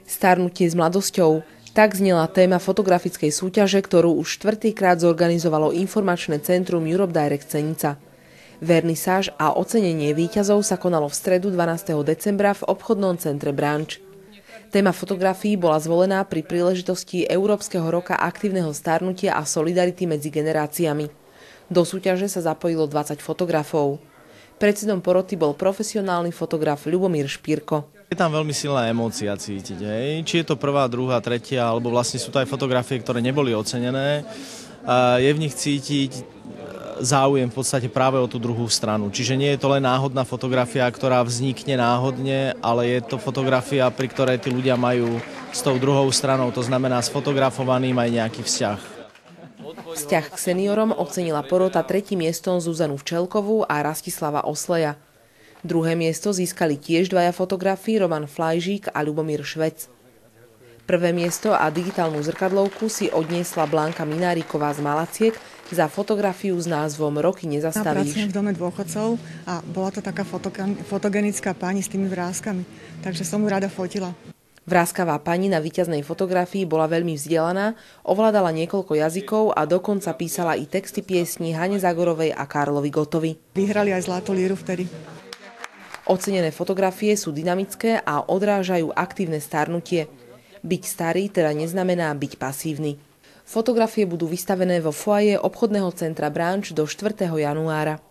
Starnutie s mladosťou. Tak znela téma fotografickej súťaže, ktorú už štvrtýkrát zorganizovalo informačné centrum Europe Direct Senica. Vernisáž a ocenenie víťazov sa konalo v stredu 12. decembra v obchodnom centre Branč. Téma fotografií bola zvolená pri príležitosti Európskeho roka aktívneho starnutia a solidarity medzi generáciami. Do súťaže sa zapojilo 20 fotografov. Predsedom poroty bol profesionálny fotograf Ľubomír Špírko. Je tam veľmi silná emócia cítiť, hej? Či je to prvá, druhá, tretia, alebo vlastne sú to aj fotografie, ktoré neboli ocenené. Je v nich cítiť záujem v podstate práve o tú druhú stranu. Čiže nie je to len náhodná fotografia, ktorá vznikne náhodne, ale je to fotografia, pri ktorej tí ľudia majú s tou druhou stranou, to znamená s fotografovaným aj nejaký vzťah. Vzťah k seniorom ocenila porota 3. miestom Zuzanu Včelkovú a Rastislava Osleja. Druhé miesto získali tiež dvaja fotografi, Roman Flajžík a Ľubomír Švec. Prvé miesto a digitálnu zrkadlovku si odniesla Blanka Mináriková z Malaciek za fotografiu s názvom Roky nezastavíš. Pracujem v dome dôchodcov a bola to taká fotogenická pani s tými vráskami, takže som ju rada fotila. Vrásková pani na víťaznej fotografii bola veľmi vzdelaná, ovládala niekoľko jazykov a dokonca písala i texty piesní Hane Zagorovej a Karlovi Gottovi. Vyhrali aj Zlatú líru vtedy. Ocenené fotografie sú dynamické a odrážajú aktívne starnutie. Byť starý teda neznamená byť pasívny. Fotografie budú vystavené vo foaje obchodného centra Branč do 4. januára.